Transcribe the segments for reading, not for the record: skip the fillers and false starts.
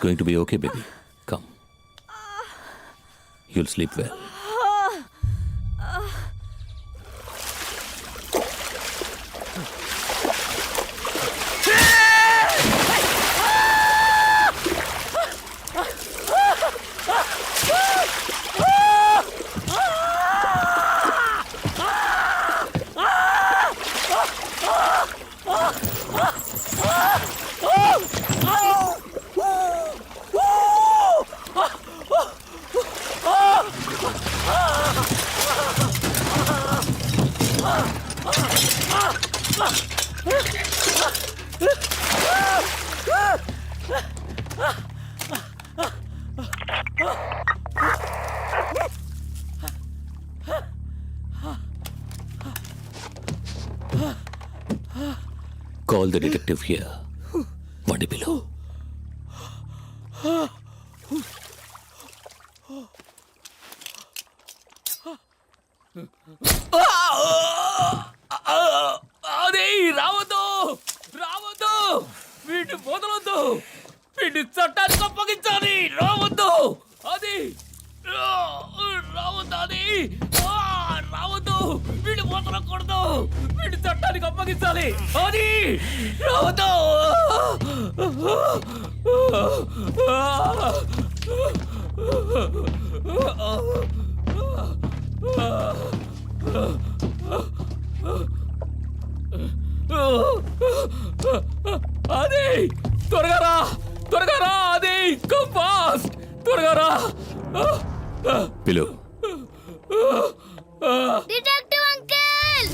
It's going to be okay, baby. Come. You'll sleep well. Call the detective here. Vandi below. అది రావద్దు రావద్దు వీటి వదలొద్దు వీటి చట్టానికి అప్పగించాలి రావద్దు అది రావద్దు అది రావద్దు వీడి వదలకూడదు వీడి చట్టానికి అప్పగించాలి అది రావద్దు అది త్వరగా రా అది కమ్ ఫాస్ట్ త్వరగా రా Below. Detective uncle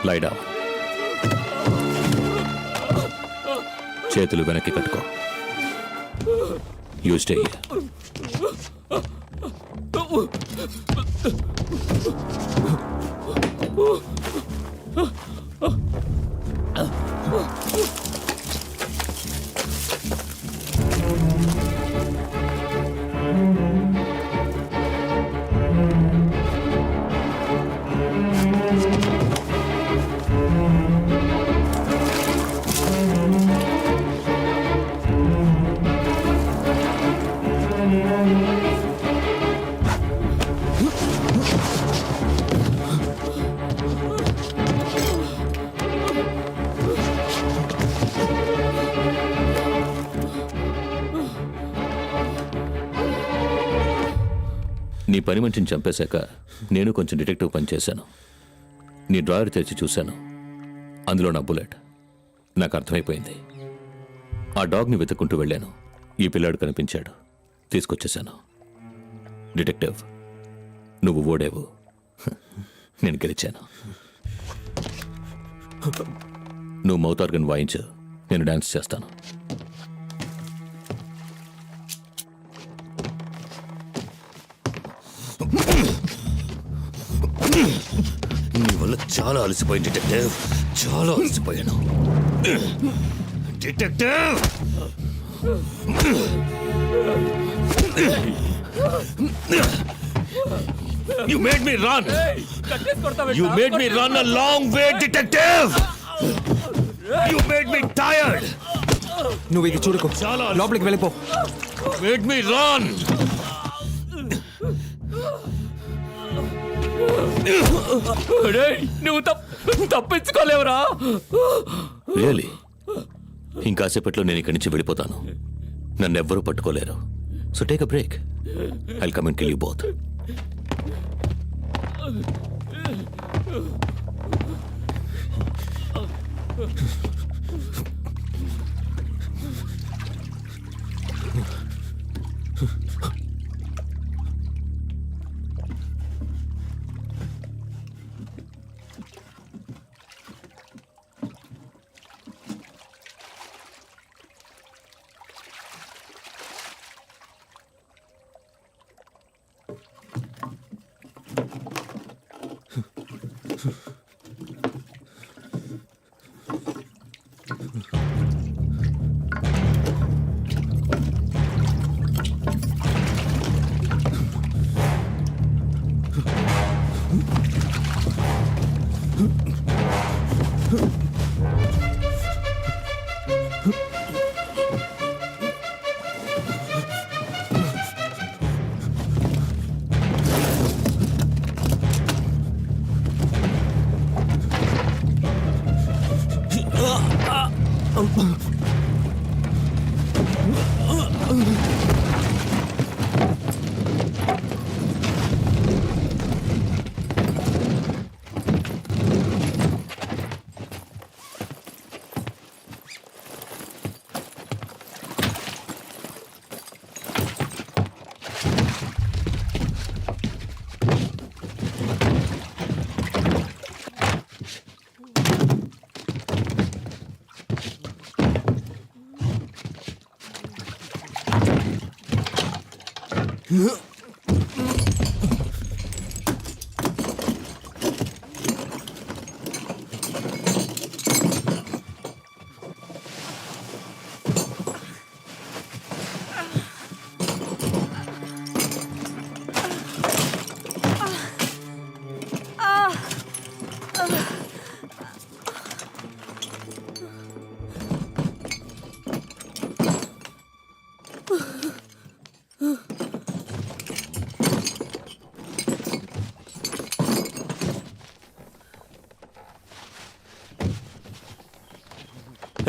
Lie down. చేతులు వెనక్కి కట్టుకో. You stay here. నీ పని మనిషిని చంపేశాక నేను కొంచెం డిటెక్టివ్ పని చేశాను. నీ డ్రాయర్ తెరిచి చూశాను. అందులో నా బుల్లెట్. నాకు అర్థమైపోయింది. ఆ డాగ్ని వెతుక్కుంటూ వెళ్ళాను. ఈ పిల్లాడు కనిపించాడు. తీసుకొచ్చేశాను. డిటెక్టివ్, నువ్వు ఓడేవు, నేను గెలిచాను. నువ్వు మౌత్ ఆర్గన్ వాయించు, నేను డాన్స్ చేస్తాను. నీ వల్ల చాలా అలసిపోయింది డిటెక్టివ్, చాలా అలసిపోయాను. Detective, you made me run. You made me run a long way, detective. You made me tired. నువ్వు ఇది చూడకు, లోపలికి వెళ్ళిపో. Made me run. నువ్వు తప్పించుకోలేవురా. రియలీ? ఇంకాసేపట్లో నేను ఇక్కడి నుంచి వెళ్ళిపోతాను. నన్ను ఎవ్వరూ పట్టుకోలేరు. So take a break. I'll come and kill you both.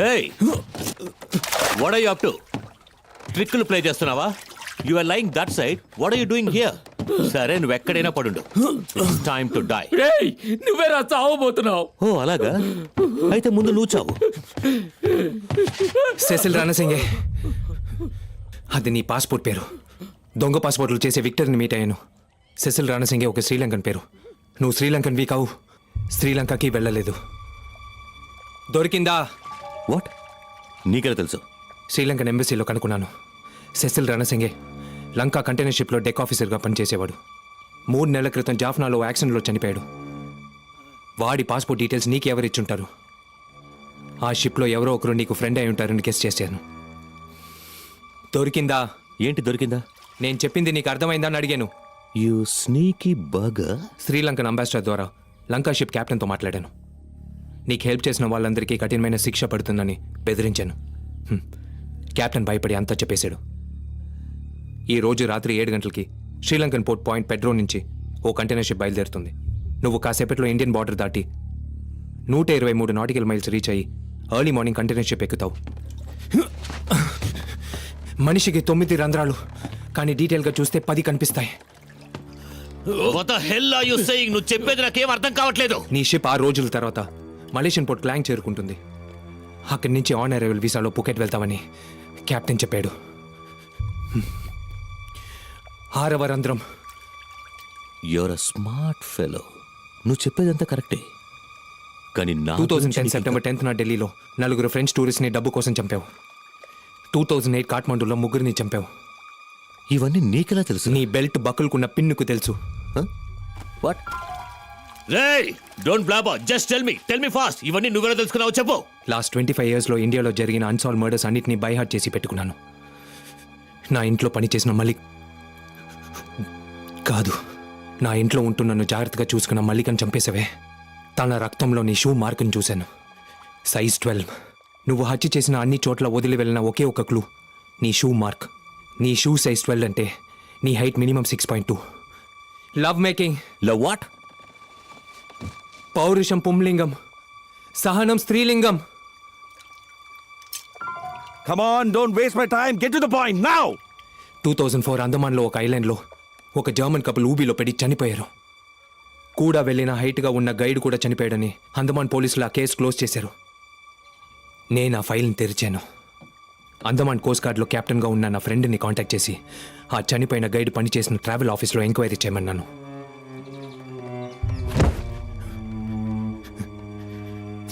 Hey! What are you up to? ట్రిక్కులు ప్లే చేస్తున్నావా? You are lying that side. What are you doing here? సరే నువ్వు ఎక్కడైనా పడుండు. It's time to die. రేయ్ నువ్వేరా చావబోతున్నావు. ఓ అలాగా? అయితే ముందు నువ్వు చావు. సెసిల్ రణసింగే, అది నీ పాస్పోర్ట్ పేరు. దొంగ పాస్పోర్ట్లు చేసే విక్టర్ని మీట్ అయ్యాను. సెసిల్ రణసింగే ఒక శ్రీలంకన్ పేరు. నువ్వు శ్రీలంకన్ కావు, శ్రీలంకకి వెళ్ళలేదు. దొరికిందా? వాట్? నీకెలా తెలుసు? శ్రీలంకన్ ఎంబసీలో కనుక్కున్నాను. సెసిల్ రణసింగే లంకా కంటైనర్ షిప్లో డెక్ ఆఫీసర్గా పనిచేసేవాడు. 3 నెలల క్రితం జాఫ్నాలో యాక్సిడెంట్లో చనిపోయాడు. వాడి పాస్పోర్ట్ డీటెయిల్స్ నీకు ఎవరు ఇచ్చుంటారు? ఆ షిప్లో ఎవరో ఒకరు నీకు ఫ్రెండ్ అయి ఉంటారని గెస్ చేశాను. దొరికిందా? ఏంటి దొరికిందా? నేను చెప్పింది నీకు అర్థమైందా అని అడిగాను. You sneaky burger. Sri Lankan ambassador ద్వారా లంకా షిప్ క్యాప్టెన్తో మాట్లాడాను. నీకు హెల్ప్ చేసిన వాళ్ళందరికీ కఠినమైన శిక్ష పడుతుందని బెదిరించాను. క్యాప్టెన్ భయపడి అంతా చెప్పేశాడు. ఈ రోజు రాత్రి 7 గంటలకి శ్రీలంకన్ పోర్ట్ పాయింట్ పెడ్రో నుంచి ఓ కంటైనర్ షిప్ బయలుదేరుతుంది. నువ్వు కాసేపట్లో ఇండియన్ బార్డర్ దాటి 123 నాటికల్ మైల్స్ రీచ్ అయ్యి ఎర్లీ మార్నింగ్ కంటైనర్ షిప్ ఎక్కుతావు. మనిషికి 9 రంధ్రాలు, కానీ డీటెయిల్గా చూస్తే 10 కనిపిస్తాయి. What the hell are you saying? నువ్వు చెప్పేది నాకేం అర్థం కావట్లేదు. నీ షిప్ 6 రోజుల తర్వాత మలేషియన్ పోర్ట్ క్లాంగ్ చేరుకుంటుంది. అక్కడి నుంచి ఆన్ అరైవల్ వీసాలో పుకెట్ వెళ్తామని కెప్టెన్ చెప్పాడు. 6వ రంధ్రం. You're a smart fellow. నువ్వు చెప్పేదంతా కరెక్టే, కానీ 2010 సెప్టెంబర్ 10th ఢిల్లీలో 4 ఫ్రెంచ్ టూరిస్ట్ని డబ్బు కోసం చంపావు. 2008 కాఠ్మండూలో 3 చంపావు. ఇవన్నీ నీకెలా తెలుసు? నీ బెల్ట్ బక్కులుకున్న పిన్నుకు తెలుసు. వాట్? రేయ్ don't blabber, just tell me fast. ఇవన్నీ నువ్వెలా తెలుసుకున్నావు చెప్పు. లాస్ట్ 25 yearsలో ఇండియాలో జరిగిన అన్సాల్వ్ మర్డర్స్ అన్నిటినీ బై హార్ట్ చేసి పెట్టుకున్నాను. నా ఇంట్లో పనిచేసిన మలిక్ కాదు, నా ఇంట్లో ఉంటూ నన్ను జాగ్రత్తగా చూసుకున్న మల్లికను చంపేసావే. తన రక్తంలో నీ షూ మార్కును చూశాను. సైజ్ 12. నువ్వు హత్య చేసిన అన్ని చోట్ల వదిలి వెళ్ళిన ఒకే ఒక క్లూ నీ షూ మార్క్. నీ షూ సైజ్ 12 అంటే నీ height minimum 6.2. Love making. Love what? పౌరుషం పుంలింగం, సహనం స్త్రీలింగం. Come on, don't waste my time. Get to the point now. 2004 అండమాన్లో ఒక ఐలాండ్లో ఒక జర్మన్ కపుల్ ఊబీలో పడి చనిపోయారు. కూడా వెళ్ళిన హైట్గా ఉన్న గైడ్ కూడా చనిపోయాడని అండమాన్ పోలీసులు ఆ కేసు క్లోజ్ చేశారు. నేను ఆ ఫైల్ని తెరిచాను. అండమాన్ కోస్ట్ గార్డ్లో కెప్టెన్గా ఉన్న నా ఫ్రెండ్ని కాంటాక్ట్ చేసి ఆ చనిపోయిన గైడ్ పనిచేసిన ట్రావెల్ ఆఫీస్లో ఎంక్వైరీ చేయమన్నాను.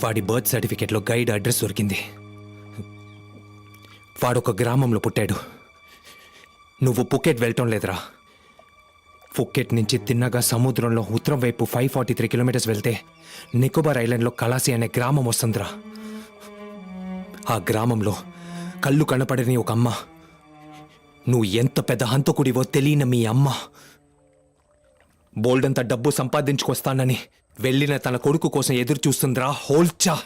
వాడి బర్త్ సర్టిఫికేట్లో గైడ్ అడ్రస్ దొరికింది. వాడొక గ్రామంలో పుట్టాడు. నువ్వు పుకెట్ వెళ్ళటం లేదురా, ఫుకెట్ నుంచి తిన్నగా సముద్రంలో ఉత్తరం వైపు 543 కిలోమీటర్స్ వెళ్తే నికోబార్ ఐలాండ్లో కలాసి అనే గ్రామం వస్తుందిరా. ఆ గ్రామంలో కళ్ళు కనపడని ఒక అమ్మ, నువ్వు ఎంత పెద్ద హంతకుడివో తెలియని మీ అమ్మ, బోల్డంత డబ్బు సంపాదించుకొస్తానని వెళ్ళిన తన కొడుకు కోసం ఎదురు చూస్తుందిరా. Holcha,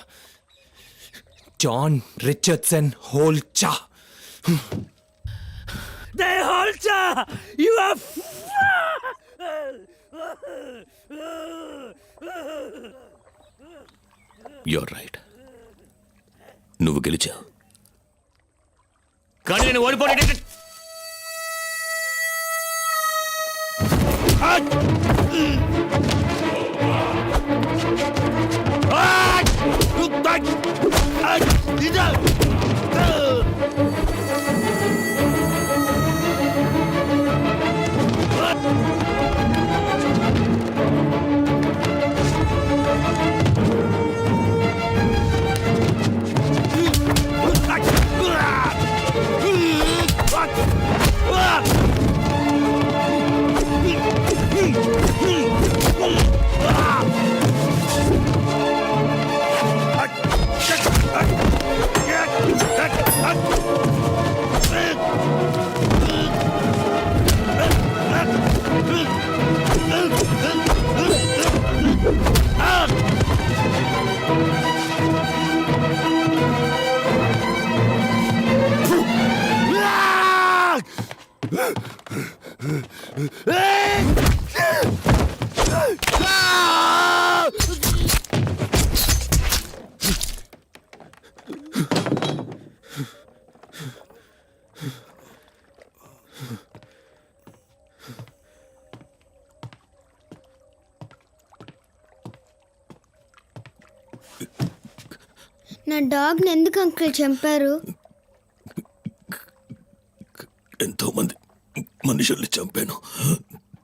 John Richardson Holcha. They Holcha! You are you're right, నువ్వు గెలిచావు. కానీ నేను ఓడిపోయి నా డాగ్ని ఎందుకు అంకుల్ చంపారు? ఎంతో మంది మనుషుల్ని చంపాను,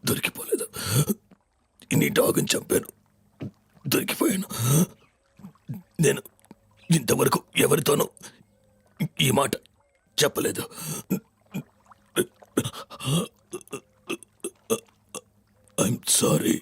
దొరికిపోలేదు. నీ డాగ్ని చంపాను, దొరికిపోయాను. నేను ఇంతవరకు ఎవరితోనూ ఈ మాట చెప్పలేదు. I'm sorry.